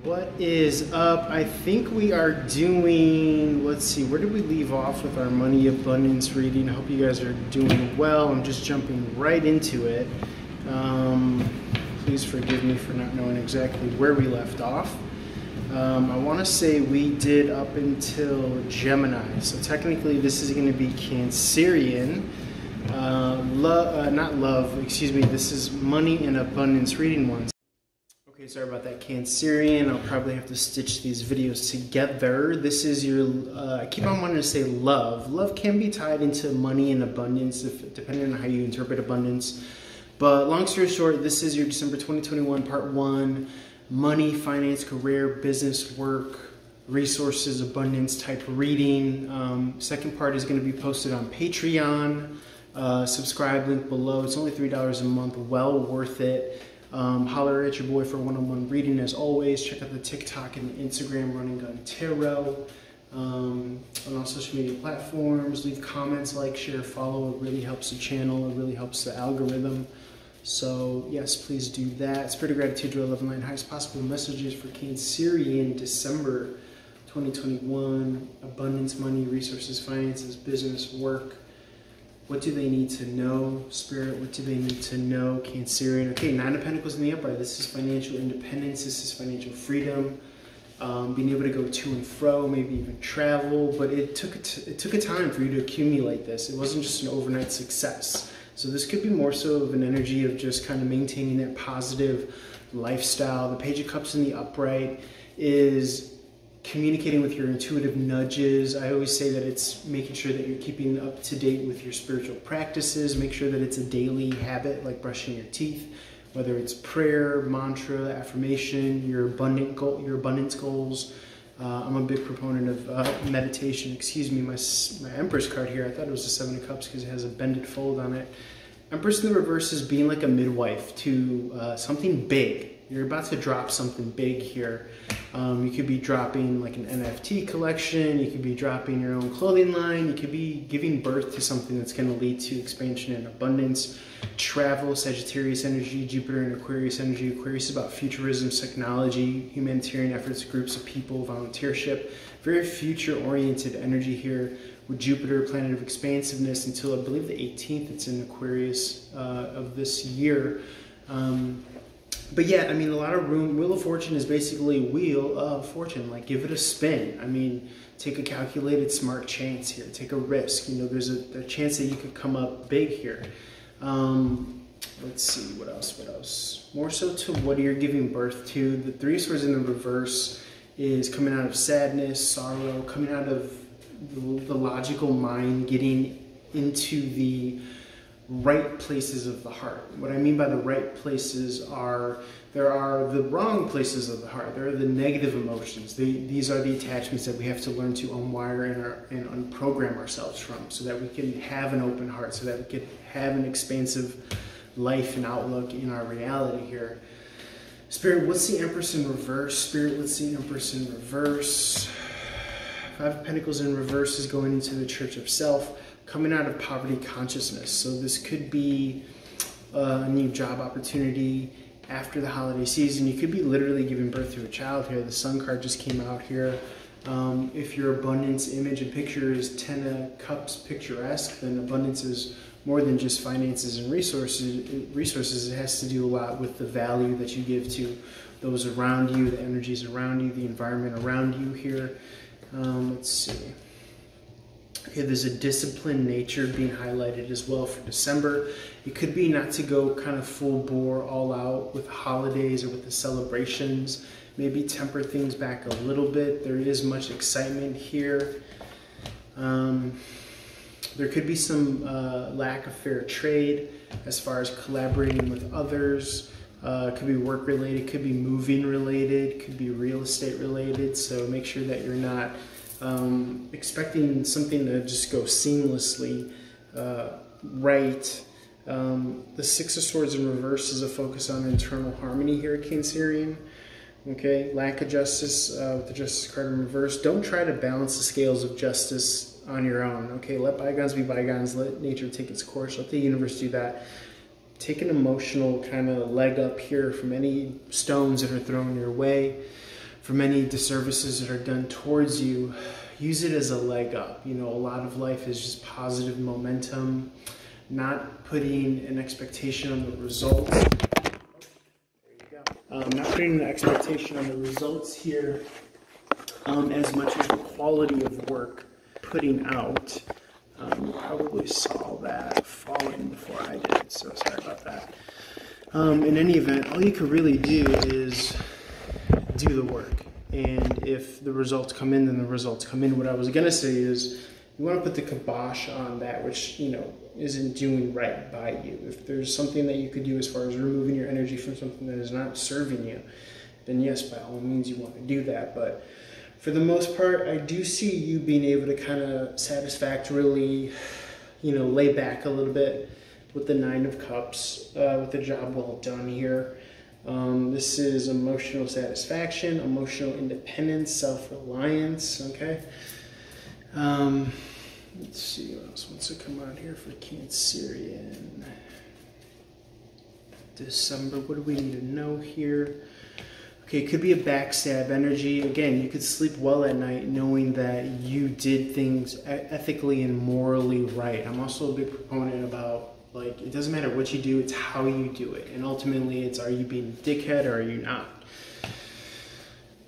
What is up? I think we are doing, let's see, where did we leave off with our money abundance reading? I hope you guys are doing well. I'm just jumping right into it. Please forgive me for not knowing exactly where we left off. I want to say we did up until Gemini. So technically this is going to be Cancerian. This is money and abundance reading ones. Okay, sorry about that, Cancerian. I'll probably have to stitch these videos together. This is your, I keep on wanting to say love. Love can be tied into money and abundance, depending on how you interpret abundance. But long story short, this is your December 2021 part 1, money, finance, career, business, work, resources, abundance type reading. Second part is going to be posted on Patreon. Subscribe, link below. It's only $3 a month, well worth it. Holler at your boy for one-on-one reading as always. Check out the TikTok and the Instagram Running Gun Tarot. On all social media platforms. Leave comments, like, share, follow. It really helps the channel. It really helps the algorithm. So yes, please do that. Spirit of gratitude, joy, love, and light. Highest possible messages for Cancerian December 2021. Abundance, money, resources, finances, business, work. What do they need to know? Spirit, what do they need to know? Cancerian. Okay, 9 of Pentacles in the upright. This is financial independence. This is financial freedom. Being able to go to and fro, maybe even travel. But it took a time for you to accumulate this. It wasn't just an overnight success. So this could be more so of an energy of just kind of maintaining that positive lifestyle. The Page of Cups in the upright is communicating with your intuitive nudges. I always say that it's making sure that you're keeping up to date with your spiritual practices. Make sure that it's a daily habit, like brushing your teeth, whether it's prayer, mantra, affirmation, your abundance goals. I'm a big proponent of meditation. Excuse me, my Empress card here, I thought it was the 7 of Cups because it has a bended fold on it. Empress in the reverse is being like a midwife to something big. You're about to drop something big here. You could be dropping like an NFT collection. You could be dropping your own clothing line. You could be giving birth to something that's going to lead to expansion and abundance. Travel, Sagittarius energy, Jupiter and Aquarius energy. Aquarius is about futurism, technology, humanitarian efforts, groups of people, volunteership. Very future-oriented energy here with Jupiter, planet of expansiveness, until I believe the 18th. It's in Aquarius of this year. But yeah, I mean, a lot of room. Wheel of Fortune is basically Wheel of Fortune. Like, give it a spin. I mean, take a calculated, smart chance here. Take a risk. You know, there's a chance that you could come up big here. Let's see, what else? More so to what you're giving birth to. The 3 of Swords in the reverse is coming out of sadness, sorrow, coming out of the logical mind, getting into the right places of the heart. What I mean by the right places are, there are the wrong places of the heart. There are the negative emotions. These are the attachments that we have to learn to unwire and unprogram ourselves from, so that we can have an open heart, so that we can have an expansive life and outlook in our reality here. Spirit, what's the Empress in reverse? Spirit, what's the Empress in reverse? 5 of Pentacles in reverse is going into the Church of Self, coming out of poverty consciousness. So this could be a new job opportunity after the holiday season. You could be literally giving birth to a child here. The Sun card just came out here. If your abundance image and picture is 10 of Cups picturesque, then abundance is more than just finances and resources. It has to do a lot with the value that you give to those around you, the energies around you, the environment around you here. Let's see. Okay, there's a disciplined nature being highlighted as well for December. It could be not to go kind of full bore, all out with holidays or with the celebrations. Maybe temper things back a little bit. There is much excitement here. There could be some lack of fair trade as far as collaborating with others. It could be work related, could be moving related, could be real estate related. So make sure that you're not expecting something to just go seamlessly right. The 6 of Swords in reverse is a focus on internal harmony here at Cancerian. Okay, lack of justice with the Justice card in reverse. Don't try to balance the scales of justice on your own. Okay, let bygones be bygones. Let nature take its course. Let the universe do that. Take an emotional kind of leg up here from any stones that are thrown your way. for many disservices that are done towards you, use it as a leg up. You know, a lot of life is just positive momentum, not putting an expectation on the results. There you go. Not putting an expectation on the results here as much as the quality of work putting out. You probably saw that falling before I did, so sorry about that. In any event, all you can really do is do the work. And if the results come in, then the results come in. What I was going to say is you want to put the kibosh on that which, you know, isn't doing right by you. If there's something that you could do as far as removing your energy from something that is not serving you, then yes, by all means you want to do that. But for the most part, I do see you being able to kind of satisfactorily, you know, lay back a little bit with the Nine of Cups, with the job well done here. This is emotional satisfaction, emotional independence, self-reliance, okay? Let's see what else wants to come out here for Cancerian. December, what do we need to know here? Okay, it could be a backstab energy. Again, you could sleep well at night knowing that you did things ethically and morally right. I'm also a big proponent about, like, it doesn't matter what you do, it's how you do it. And ultimately, it's are you being a dickhead or are you not?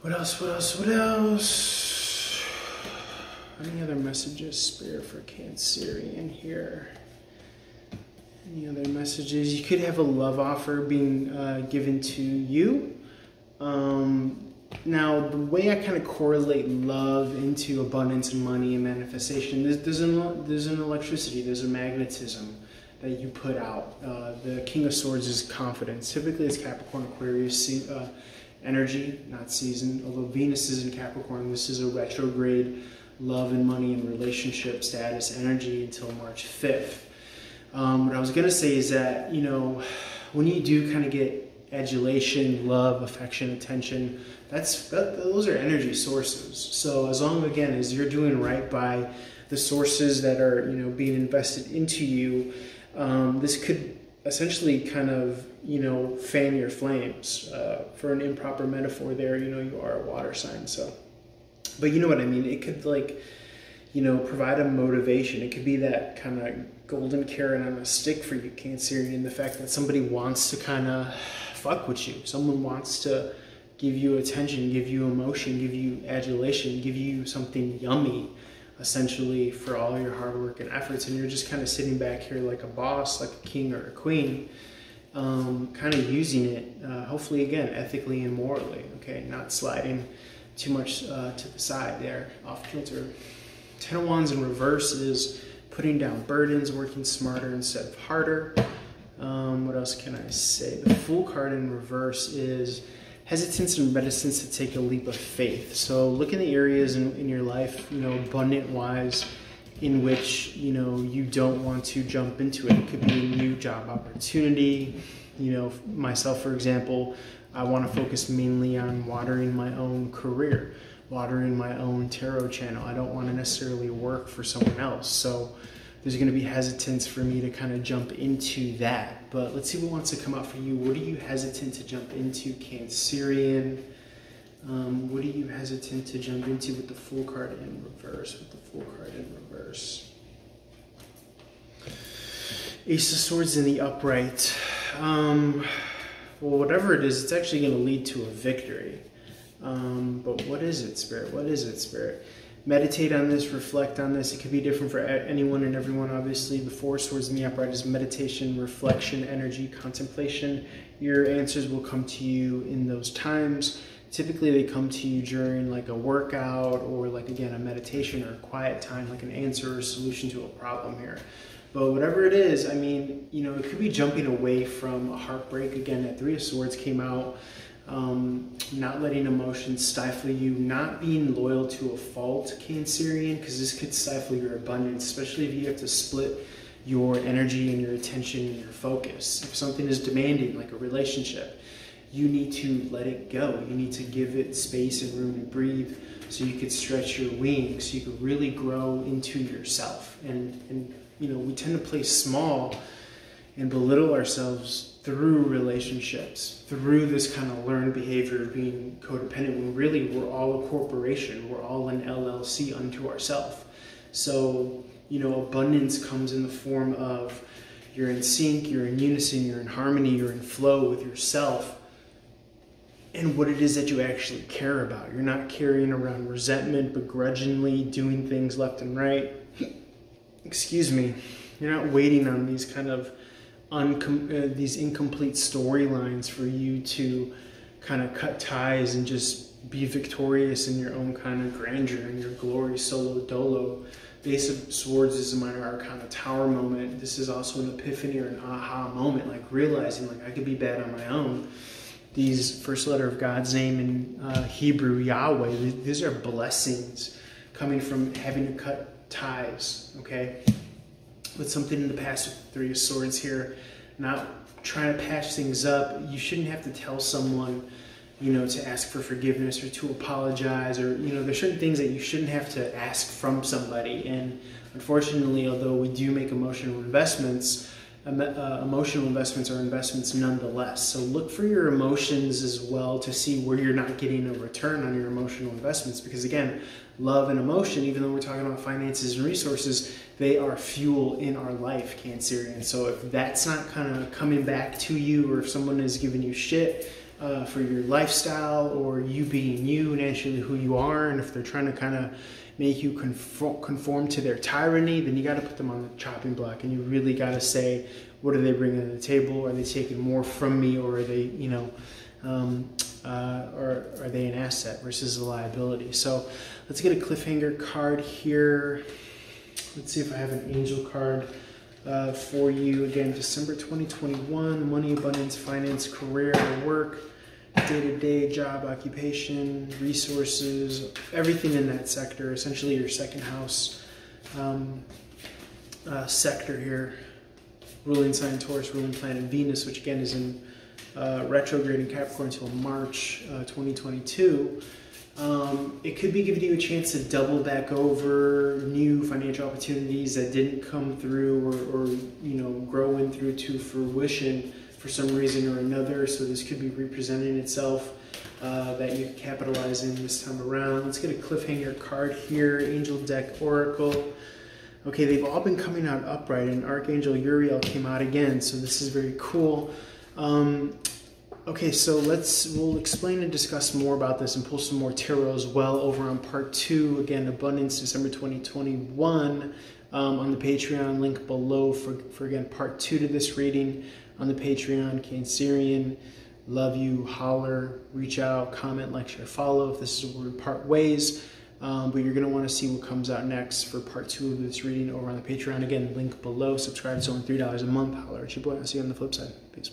What else, what else, what else? Any other messages, Spirit, for Cancerian here? Any other messages? You could have a love offer being given to you. Now, the way I kind of correlate love into abundance and money and manifestation, there's an electricity, there's a magnetism that you put out. The King of Swords is confidence. Typically, it's Capricorn, Aquarius energy, not season. Although Venus is in Capricorn, this is a retrograde love and money and relationship status energy until March 5th. What I was going to say is that, you know, when you do kind of get adulation, love, affection, attention, those are energy sources. So as long, again, as you're doing right by the sources that are, you know, being invested into you, this could essentially kind of, you know, fan your flames. For an improper metaphor there, you know, you are a water sign, so. But you know what I mean? It could, like, you know, provide a motivation. It could be that kind of golden carrot on a stick for you, Cancerian, in the fact that somebody wants to kind of fuck with you. Someone wants to give you attention, give you emotion, give you adulation, give you something yummy, essentially, for all your hard work and efforts. And you're just kind of sitting back here like a boss, like a king or a queen, kind of using it, hopefully, again, ethically and morally, okay? Not sliding too much to the side there, off kilter. Ten of Wands in reverse is putting down burdens, working smarter instead of harder. What else can I say? The Fool card in reverse is hesitance and reticence to take a leap of faith. So look in the areas in your life, you know, abundant-wise, in which, you know, you don't want to jump into it. It could be a new job opportunity. You know, myself, for example, I want to focus mainly on watering my own career, watering my own tarot channel. I don't want to necessarily work for someone else. So there's going to be hesitance for me to kind of jump into that. But let's see what wants to come out for you. What are you hesitant to jump into, Cancerian? What are you hesitant to jump into with the Fool card in reverse? Ace of Swords in the upright. Well, whatever it is, it's actually going to lead to a victory. But what is it, Spirit? What is it, Spirit? Meditate on this, reflect on this. It could be different for anyone and everyone, obviously. The Four Swords in the upright is meditation, reflection, energy, contemplation. Your answers will come to you in those times. Typically, they come to you during like a workout or like, again, a meditation or a quiet time, like an answer or solution to a problem here. But whatever it is, I mean, you know, it could be jumping away from a heartbreak. Again, that Three of Swords came out. Not letting emotions stifle you, not being loyal to a fault, Cancerian, because this could stifle your abundance, especially if you have to split your energy and your attention and your focus. If something is demanding, like a relationship, you need to let it go. You need to give it space and room to breathe so you could stretch your wings, so you could really grow into yourself. And you know, we tend to play small and belittle ourselves through relationships, through this kind of learned behavior of being codependent, when really we're all a corporation, we're all an LLC unto ourselves. So, you know, abundance comes in the form of you're in sync, you're in unison, you're in harmony, you're in flow with yourself and what it is that you actually care about. You're not carrying around resentment, begrudgingly doing things left and right. Excuse me. You're not waiting on these kind of these incomplete storylines for you to kind of cut ties and just be victorious in your own kind of grandeur and your glory, solo dolo. Ace of Swords is a minor arcana tower moment. This is also an epiphany or an aha moment, like realizing like I could be bad on my own. These first letter of God's name in Hebrew, Yahweh, these are blessings coming from having to cut ties, okay? With something in the past with the Three of Swords here, not trying to patch things up. You shouldn't have to tell someone, you know, to ask for forgiveness or to apologize, or, you know, there's certain things that you shouldn't have to ask from somebody. And unfortunately, although we do make emotional investments are investments nonetheless. So look for your emotions as well to see where you're not getting a return on your emotional investments, because again, love and emotion, even though we're talking about finances and resources, they are fuel in our life, Cancerian. So if that's not kind of coming back to you, or if someone is giving you shit for your lifestyle, or you being you and actually who you are, and if they're trying to kind of make you conform to their tyranny, then you got to put them on the chopping block, and you really got to say, what are they bringing to the table? Are they taking more from me, or are they, you know, or are they an asset versus a liability? So let's get a cliffhanger card here. Let's see if I have an angel card for you. Again, December 2021, money, abundance, finance, career, work, day-to-day, job, occupation, resources, everything in that sector, essentially your second house sector here. Ruling sign Taurus, ruling planet Venus, which again is in retrograde in Capricorn until March 2022. It could be giving you a chance to double back over new financial opportunities that didn't come through or you know, grow in through to fruition for some reason or another. So this could be representing itself that you can capitalize in this time around. Let's get a cliffhanger card here. Angel deck Oracle. Okay, they've all been coming out upright, and Archangel Uriel came out again, so this is very cool. Okay, so we'll explain and discuss more about this and pull some more tarot as well over on part 2. Again, Abundance, December 2021, on the Patreon, link below for again, part 2 to this reading on the Patreon. Cancerian, love you, holler, reach out, comment, like, share, follow if this is where we part ways. But you're going to want to see what comes out next for part 2 of this reading over on the Patreon. Again, link below. Subscribe. It's only $3 a month. Holler at your boy. I'll see you on the flip side. Peace.